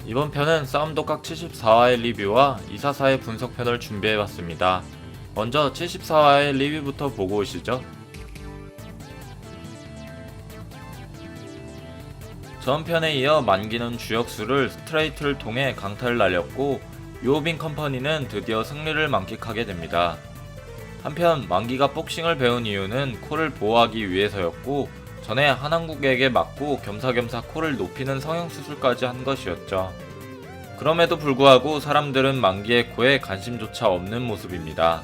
이번 편은 싸움독각 74화의 리뷰와 244의 분석편을 준비해봤습니다. 먼저 74화의 리뷰부터 보고 오시죠. 전편에 이어 만기는 주역수를 스트레이트를 통해 강타를 날렸고 유오빈 컴퍼니는 드디어 승리를 만끽하게 됩니다. 한편 만기가 복싱을 배운 이유는 코를 보호하기 위해서였고 전에 한한국에게 맞고 겸사겸사 코를 높이는 성형수술까지 한 것이었죠. 그럼에도 불구하고 사람들은 만기의 코에 관심조차 없는 모습입니다.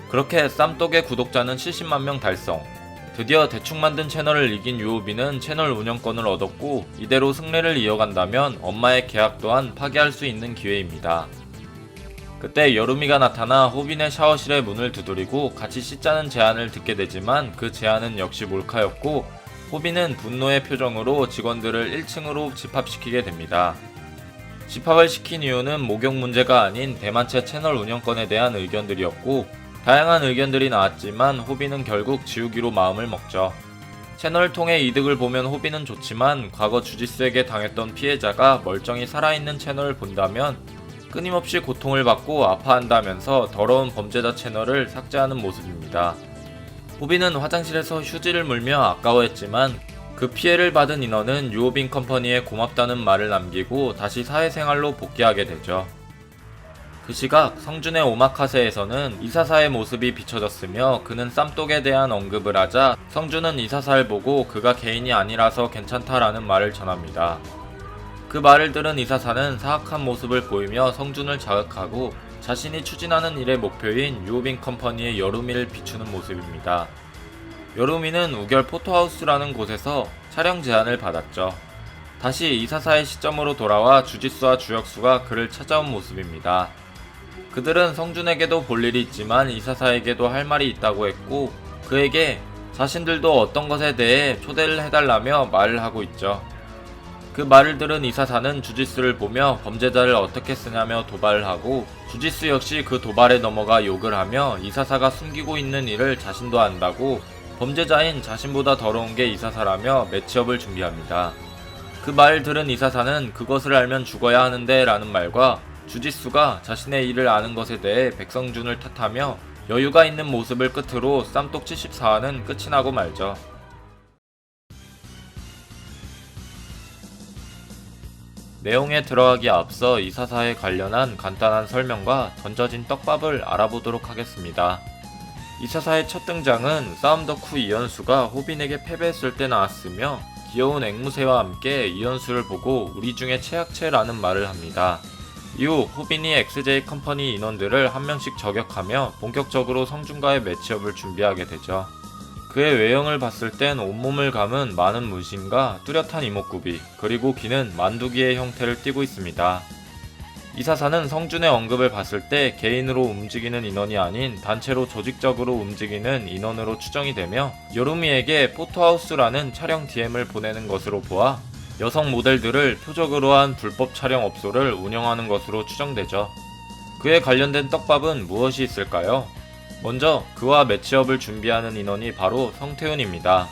그렇게 쌈독의 구독자는 70만 명 달성. 드디어 대충 만든 채널을 이긴 유오빈은 채널 운영권을 얻었고 이대로 승리를 이어간다면 엄마의 계약 또한 파기할 수 있는 기회입니다. 그때 여루미가 나타나 호빈의 샤워실의 문을 두드리고 같이 씻자는 제안을 듣게 되지만 그 제안은 역시 몰카였고 호빈은 분노의 표정으로 직원들을 1층으로 집합시키게 됩니다. 집합을 시킨 이유는 목욕 문제가 아닌 대만채 채널 운영권에 대한 의견들이었고 다양한 의견들이 나왔지만 호빈은 결국 지우기로 마음을 먹죠. 채널을 통해 이득을 보면 호빈은 좋지만 과거 주짓수에게 당했던 피해자가 멀쩡히 살아있는 채널을 본다면 끊임없이 고통을 받고 아파한다면서 더러운 범죄자 채널을 삭제하는 모습입니다. 호빈은 화장실에서 휴지를 물며 아까워했지만 그 피해를 받은 인원은 유오빈 컴퍼니에 고맙다는 말을 남기고 다시 사회생활로 복귀하게 되죠. 그 시각 성준의 오마카세에서는 이사사의 모습이 비춰졌으며 그는 쌈독에 대한 언급을 하자 성준은 이사사를 보고 그가 개인이 아니라서 괜찮다라는 말을 전합니다. 그 말을 들은 이사사는 사악한 모습을 보이며 성준을 자극하고 자신이 추진하는 일의 목표인 유오빈 컴퍼니의 여루미를 비추는 모습입니다. 여루미는 우결 포토하우스라는 곳에서 촬영 제안을 받았죠. 다시 이사사의 시점으로 돌아와 주짓수와 주역수가 그를 찾아온 모습입니다. 그들은 성준에게도 볼 일이 있지만 이사사에게도 할 말이 있다고 했고 그에게 자신들도 어떤 것에 대해 초대를 해달라며 말을 하고 있죠. 그 말을 들은 이사사는 주짓수를 보며 범죄자를 어떻게 쓰냐며 도발을 하고 주짓수 역시 그 도발에 넘어가 욕을 하며 이사사가 숨기고 있는 일을 자신도 안다고 범죄자인 자신보다 더러운 게 이사사라며 매치업을 준비합니다. 그 말을 들은 이사사는 그것을 알면 죽어야 하는데 라는 말과 주짓수가 자신의 일을 아는 것에 대해 백성준을 탓하며 여유가 있는 모습을 끝으로 쌈독 74화는 끝이 나고 말죠. 내용에 들어가기 앞서 이사사에 관련한 간단한 설명과 던져진 떡밥을 알아보도록 하겠습니다. 이사사의 첫 등장은 싸움 덕후 이현수가 호빈에게 패배했을 때 나왔으며 귀여운 앵무새와 함께 이현수를 보고 우리 중에 최약체라는 말을 합니다. 이후 호빈이 XJ 컴퍼니 인원들을 한 명씩 저격하며 본격적으로 성준과의 매치업을 준비하게 되죠. 그의 외형을 봤을 땐 온몸을 감은 많은 문신과 뚜렷한 이목구비, 그리고 귀는 만두기의 형태를 띠고 있습니다. 이사사는 성준의 언급을 봤을 때 개인으로 움직이는 인원이 아닌 단체로 조직적으로 움직이는 인원으로 추정이 되며 여루미에게 포토하우스라는 촬영 DM을 보내는 것으로 보아 여성 모델들을 표적으로 한 불법 촬영 업소를 운영하는 것으로 추정되죠. 그에 관련된 떡밥은 무엇이 있을까요? 먼저 그와 매치업을 준비하는 인원이 바로 성태훈입니다.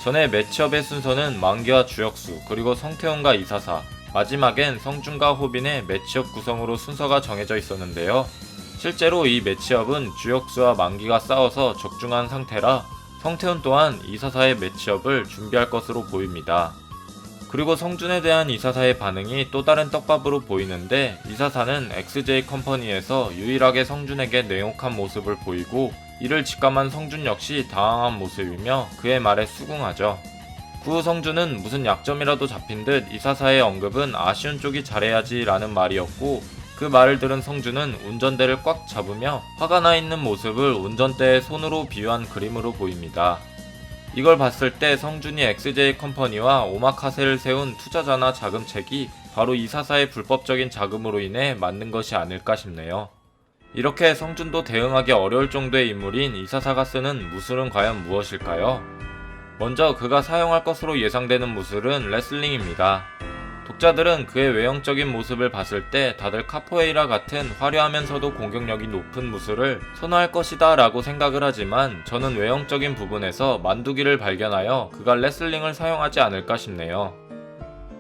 전에 매치업의 순서는 만기와 주역수 그리고 성태훈과 이사사, 마지막엔 성준과 호빈의 매치업 구성으로 순서가 정해져 있었는데요. 실제로 이 매치업은 주역수와 만기가 싸워서 적중한 상태라 성태훈 또한 이사사의 매치업을 준비할 것으로 보입니다. 그리고 성준에 대한 이사사의 반응이 또 다른 떡밥으로 보이는데 이사사는 XJ 컴퍼니에서 유일하게 성준에게 냉혹한 모습을 보이고 이를 직감한 성준 역시 당황한 모습이며 그의 말에 수긍하죠. 그 후 성준은 무슨 약점이라도 잡힌 듯 이사사의 언급은 아쉬운 쪽이 잘해야지 라는 말이었고 그 말을 들은 성준은 운전대를 꽉 잡으며 화가 나 있는 모습을 운전대에 손으로 비유한 그림으로 보입니다. 이걸 봤을 때 성준이 XJ 컴퍼니와 오마카세를 세운 투자자나 자금책이 바로 이사사의 불법적인 자금으로 인해 만든 것이 아닐까 싶네요. 이렇게 성준도 대응하기 어려울 정도의 인물인 이사사가 쓰는 무술은 과연 무엇일까요? 먼저 그가 사용할 것으로 예상되는 무술은 레슬링입니다. 독자들은 그의 외형적인 모습을 봤을 때 다들 카포에이라 같은 화려하면서도 공격력이 높은 무술을 선호할 것이다 라고 생각을 하지만 저는 외형적인 부분에서 만두기를 발견하여 그가 레슬링을 사용하지 않을까 싶네요.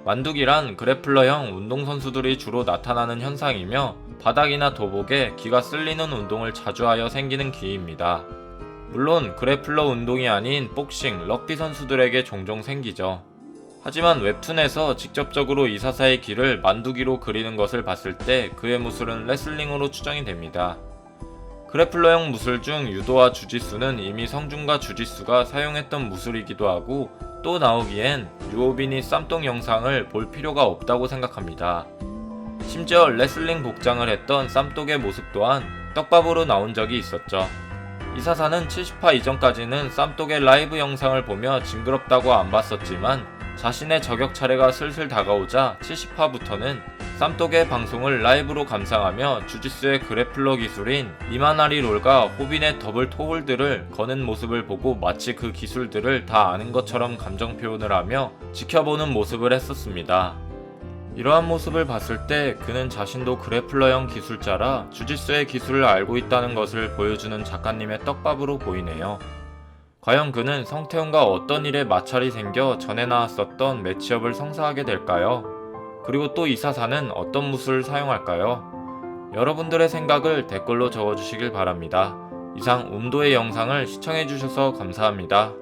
만두기란 그래플러형 운동선수들이 주로 나타나는 현상이며 바닥이나 도복에 기가 쓸리는 운동을 자주 하여 생기는 기입니다. 물론 그래플러 운동이 아닌 복싱, 럭비 선수들에게 종종 생기죠. 하지만 웹툰에서 직접적으로 이사사의 기를 만두기로 그리는 것을 봤을 때 그의 무술은 레슬링으로 추정이 됩니다. 그래플러형 무술 중 유도와 주짓수는 이미 성준과 주짓수가 사용했던 무술이기도 하고 또 나오기엔 유오빈이 쌈동 영상을 볼 필요가 없다고 생각합니다. 심지어 레슬링 복장을 했던 쌈독의 모습 또한 떡밥으로 나온 적이 있었죠. 이사사는 70화 이전까지는 쌈독의 라이브 영상을 보며 징그럽다고 안 봤었지만 자신의 저격 차례가 슬슬 다가오자 70화부터는 쌈독의 방송을 라이브로 감상하며 주짓수의 그래플러 기술인 이마나리 롤과 호빈의 더블 토홀드를 거는 모습을 보고 마치 그 기술들을 다 아는 것처럼 감정 표현을 하며 지켜보는 모습을 했었습니다. 이러한 모습을 봤을 때 그는 자신도 그래플러형 기술자라 주짓수의 기술을 알고 있다는 것을 보여주는 작가님의 떡밥으로 보이네요. 과연 그는 성태훈과 어떤 일에 마찰이 생겨 전에 나왔었던 매치업을 성사하게 될까요? 그리고 또 이사사는 어떤 무술을 사용할까요? 여러분들의 생각을 댓글로 적어주시길 바랍니다. 이상 음도의 영상을 시청해주셔서 감사합니다.